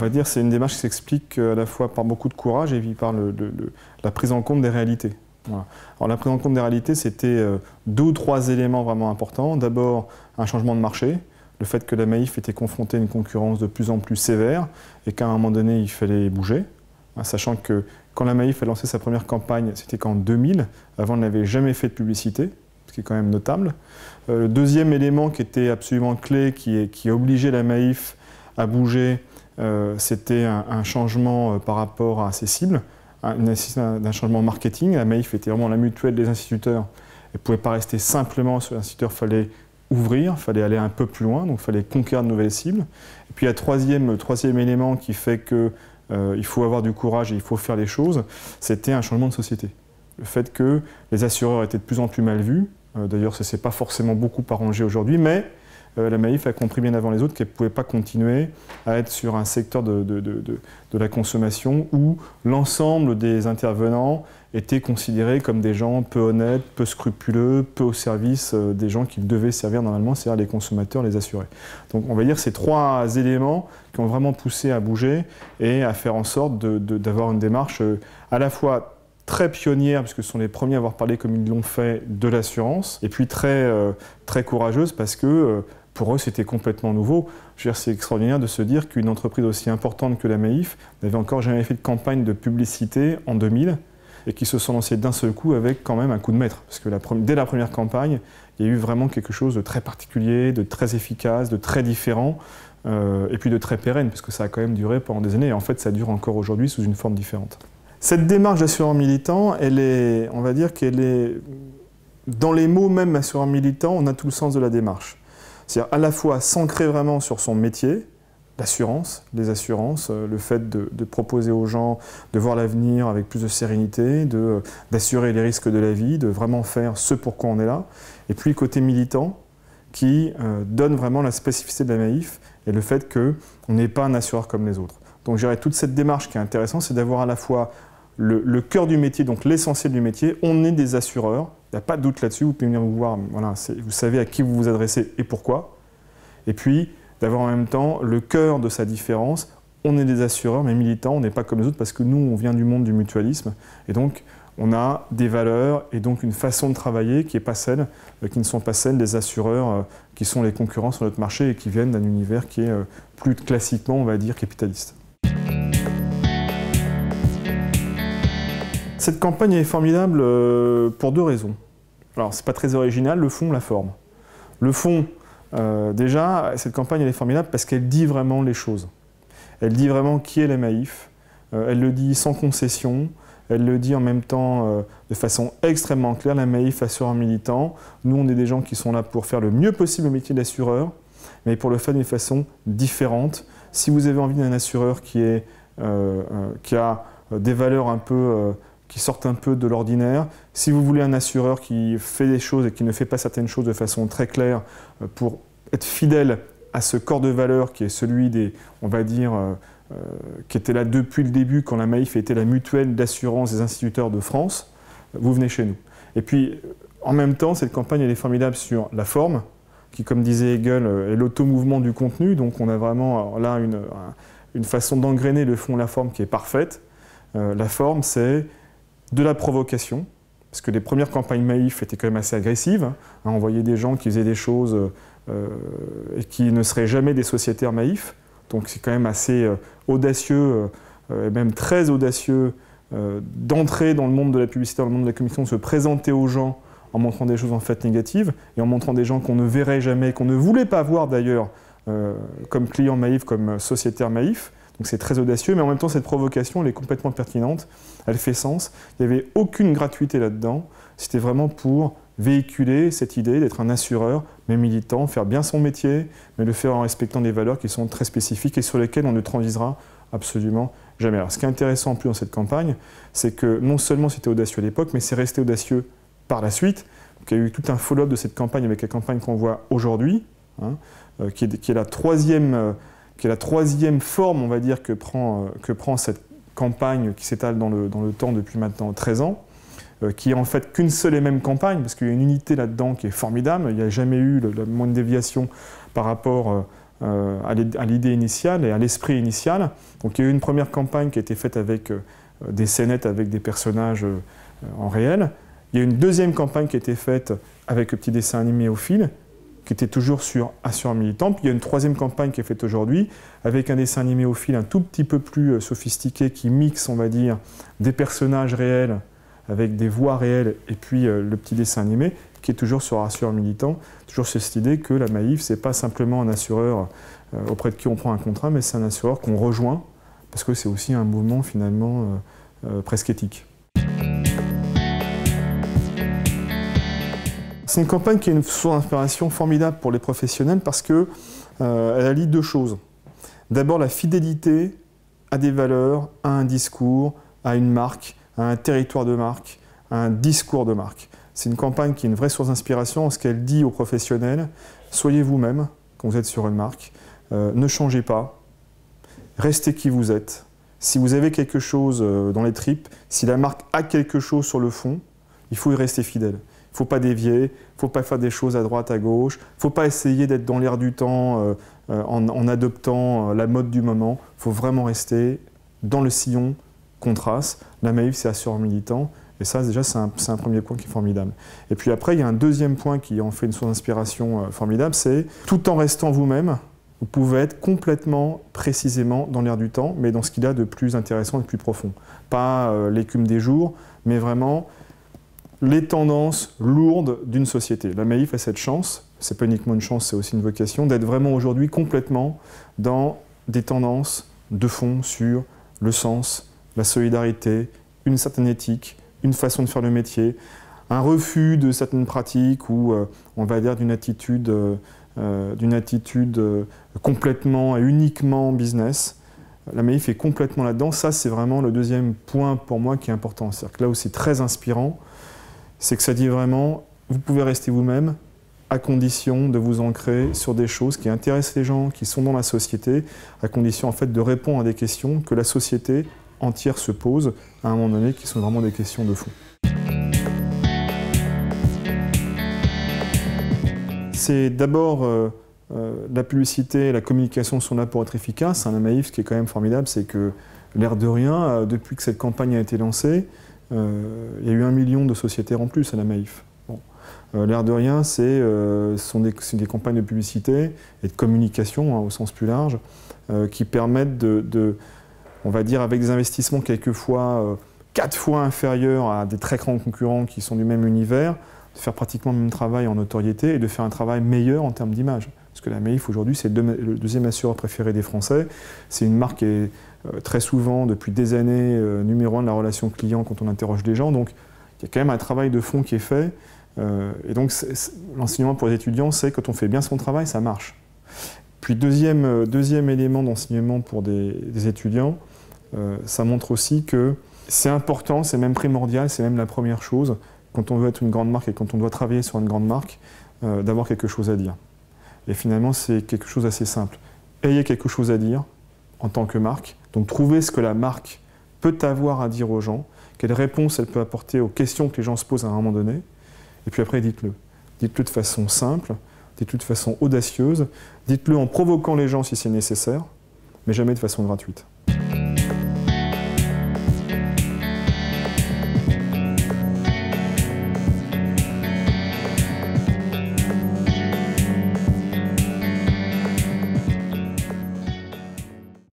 va dire c'est une démarche qui s'explique à la fois par beaucoup de courage et puis par la prise en compte des réalités. Voilà. Alors la prise en compte des réalités, c'était 2 ou 3 éléments vraiment importants. D'abord, un changement de marché, le fait que la Maïf était confrontée à une concurrence de plus en plus sévère et qu'à un moment donné, il fallait bouger, sachant que quand la Maïf a lancé sa première campagne, c'était qu'en 2000, avant, elle n'avait jamais fait de publicité, ce qui est quand même notable. Le deuxième élément qui était absolument clé, qui a obligé la Maïf à bouger, c'était un changement par rapport à ses cibles, d'un changement marketing. La Maïf était vraiment la mutuelle des instituteurs. Elle ne pouvait pas rester simplement sur l'instituteur, il fallait ouvrir, il fallait aller un peu plus loin, donc il fallait conquérir de nouvelles cibles. Et puis le troisième élément qui fait qu'il faut avoir du courage et il faut faire les choses, c'était un changement de société. Le fait que les assureurs étaient de plus en plus mal vus, d'ailleurs ça ne s'est pas forcément beaucoup arrangé aujourd'hui, mais la Maïf a compris bien avant les autres qu'elle ne pouvait pas continuer à être sur un secteur de la consommation où l'ensemble des intervenants étaient considérés comme des gens peu honnêtes, peu scrupuleux, peu au service des gens qu'ils devaient servir normalement, c'est-à-dire les consommateurs, les assurés. Donc on va dire ces 3 éléments qui ont vraiment poussé à bouger et à faire en sorte d'avoir une démarche à la fois très pionnière, puisque ce sont les premiers à avoir parlé comme ils l'ont fait de l'assurance, et puis très courageuse parce que pour eux, c'était complètement nouveau. Je veux dire, c'est extraordinaire de se dire qu'une entreprise aussi importante que la Maïf n'avait encore jamais fait de campagne de publicité en 2000 et qui se sont lancés d'un seul coup avec quand même un coup de maître. Parce que dès la première campagne, il y a eu vraiment quelque chose de très particulier, de très efficace, de très différent et puis de très pérenne, parce que ça a quand même duré pendant des années et en fait, ça dure encore aujourd'hui sous une forme différente. Cette démarche d'assureur militant, on va dire qu'elle est, dans les mots même assureur militant, on a tout le sens de la démarche. C'est-à-dire à la fois s'ancrer vraiment sur son métier, l'assurance, les assurances, le fait de proposer aux gens de voir l'avenir avec plus de sérénité, d'assurer les risques de la vie, de vraiment faire ce pourquoi on est là. Et puis côté militant, qui donne vraiment la spécificité de la Maïf et le fait qu'on n'est pas un assureur comme les autres. Donc je dirais toute cette démarche qui est intéressante, c'est d'avoir à la fois le cœur du métier, donc l'essentiel du métier. On est des assureurs, il n'y a pas de doute là-dessus, vous pouvez venir vous voir, voilà, vous savez à qui vous vous adressez et pourquoi. Et puis d'avoir en même temps le cœur de sa différence, on est des assureurs mais militants, on n'est pas comme les autres parce que nous on vient du monde du mutualisme et donc on a des valeurs et donc une façon de travailler qui ne sont pas celles des assureurs qui sont les concurrents sur notre marché et qui viennent d'un univers qui est plus classiquement, on va dire, capitaliste. Cette campagne est formidable pour 2 raisons. Alors, c'est pas très original, le fond, la forme. Le fond, déjà, cette campagne elle est formidable parce qu'elle dit vraiment les choses. Elle dit vraiment qui est la Maïf, elle le dit sans concession, elle le dit en même temps de façon extrêmement claire, la Maïf, assureur militant. Nous, on est des gens qui sont là pour faire le mieux possible le métier d'assureur, mais pour le faire d'une façon différente. Si vous avez envie d'un assureur qui a des valeurs un peu qui sortent un peu de l'ordinaire. Si vous voulez un assureur qui fait des choses et qui ne fait pas certaines choses de façon très claire pour être fidèle à ce corps de valeurs qui est celui des, on va dire, qui était là depuis le début quand la Maïf était la mutuelle d'assurance des instituteurs de France, vous venez chez nous. Et puis, en même temps, cette campagne elle est formidable sur la forme, qui, comme disait Hegel, est l'automouvement du contenu. Donc on a vraiment là une façon d'engrainer le fond et la forme qui est parfaite. La forme, c'est de la provocation, parce que les premières campagnes Maïf étaient quand même assez agressives. On voyait des gens qui faisaient des choses et qui ne seraient jamais des sociétaires Maïf. Donc c'est quand même assez audacieux, et même très audacieux, d'entrer dans le monde de la publicité, dans le monde de la communication, de se présenter aux gens en montrant des choses en fait négatives, et en montrant des gens qu'on ne verrait jamais, qu'on ne voulait pas voir d'ailleurs, comme clients Maïf, comme sociétaires Maïf. Donc c'est très audacieux, mais en même temps cette provocation elle est complètement pertinente, elle fait sens. Il n'y avait aucune gratuité là-dedans, c'était vraiment pour véhiculer cette idée d'être un assureur, mais militant, faire bien son métier, mais le faire en respectant des valeurs qui sont très spécifiques et sur lesquelles on ne transisera absolument jamais. Alors ce qui est intéressant en plus dans cette campagne, c'est que non seulement c'était audacieux à l'époque, mais c'est resté audacieux par la suite. Donc, il y a eu tout un follow-up de cette campagne avec la campagne qu'on voit aujourd'hui, hein, qui est la troisième forme, on va dire, que prend cette campagne qui s'étale dans le temps depuis maintenant 13 ans, qui est en fait qu'une seule et même campagne, parce qu'il y a une unité là-dedans qui est formidable, il n'y a jamais eu la moindre déviation par rapport à l'idée initiale et à l'esprit initial. Donc il y a eu une première campagne qui a été faite avec des scénettes avec des personnages en réel. Il y a une deuxième campagne qui a été faite avec le petit dessin animé au fil, qui était toujours sur Assureur Militant. Puis il y a une troisième campagne qui est faite aujourd'hui, avec un dessin animé au fil un tout petit peu plus sophistiqué, qui mixe, on va dire, des personnages réels avec des voix réelles, et puis le petit dessin animé, qui est toujours sur Assureur Militant, toujours sur cette idée que la Maïf, ce n'est pas simplement un assureur auprès de qui on prend un contrat, mais c'est un assureur qu'on rejoint, parce que c'est aussi un mouvement finalement presque éthique. C'est une campagne qui est une source d'inspiration formidable pour les professionnels parce qu'elle allie deux choses. D'abord la fidélité à des valeurs, à un discours, à une marque, à un territoire de marque, à un discours de marque. C'est une campagne qui est une vraie source d'inspiration en ce qu'elle dit aux professionnels, soyez vous-même quand vous êtes sur une marque, ne changez pas, restez qui vous êtes. Si vous avez quelque chose dans les tripes, si la marque a quelque chose sur le fond, il faut y rester fidèle. Il ne faut pas dévier, il ne faut pas faire des choses à droite, à gauche, il ne faut pas essayer d'être dans l'air du temps en adoptant la mode du moment. Il faut vraiment rester dans le sillon qu'on trace. La Maïf, c'est Assureur Militant. Et ça, déjà, c'est un premier point qui est formidable. Et puis après, il y a un deuxième point qui en fait une source d'inspiration formidable, c'est tout en restant vous-même, vous pouvez être complètement, précisément dans l'air du temps, mais dans ce qu'il y a de plus intéressant et de plus profond. Pas l'écume des jours, mais vraiment les tendances lourdes d'une société. La Maïf a cette chance, c'est pas uniquement une chance, c'est aussi une vocation, d'être vraiment aujourd'hui complètement dans des tendances de fond sur le sens, la solidarité, une certaine éthique, une façon de faire le métier, un refus de certaines pratiques ou on va dire d'une attitude complètement et uniquement business. La Maïf est complètement là-dedans. Ça, c'est vraiment le deuxième point pour moi qui est important. C'est-à-dire que là où c'est très inspirant, c'est que ça dit vraiment, vous pouvez rester vous-même à condition de vous ancrer sur des choses qui intéressent les gens, qui sont dans la société, à condition en fait de répondre à des questions que la société entière se pose à un moment donné, qui sont vraiment des questions de fond. C'est d'abord la publicité et la communication sont là pour être efficaces. La Maïf, ce qui est quand même formidable, c'est que l'air de rien, depuis que cette campagne a été lancée, il y a eu 1 million de sociétaires en plus à la Maïf. Bon. L'air de rien, c'est des campagnes de publicité et de communication, hein, au sens plus large, qui permettent on va dire avec des investissements quelquefois 4 fois inférieurs à des très grands concurrents qui sont du même univers, de faire pratiquement le même travail en notoriété et de faire un travail meilleur en termes d'image. Parce que la Maïf aujourd'hui, c'est le deuxième assureur préféré des Français. C'est une marque qui est très souvent, depuis des années, numéro 1 de la relation client quand on interroge des gens. Donc il y a quand même un travail de fond qui est fait. Et donc l'enseignement pour les étudiants, c'est quand on fait bien son travail, ça marche. Puis deuxième élément d'enseignement pour des étudiants, ça montre aussi que c'est important, c'est même primordial, c'est même la première chose, quand on veut être une grande marque et quand on doit travailler sur une grande marque, d'avoir quelque chose à dire. Et finalement, c'est quelque chose d'assez simple. Ayez quelque chose à dire en tant que marque, donc trouvez ce que la marque peut avoir à dire aux gens, quelle réponse elle peut apporter aux questions que les gens se posent à un moment donné, et puis après dites-le. Dites-le de façon simple, dites-le de façon audacieuse, dites-le en provoquant les gens si c'est nécessaire, mais jamais de façon gratuite.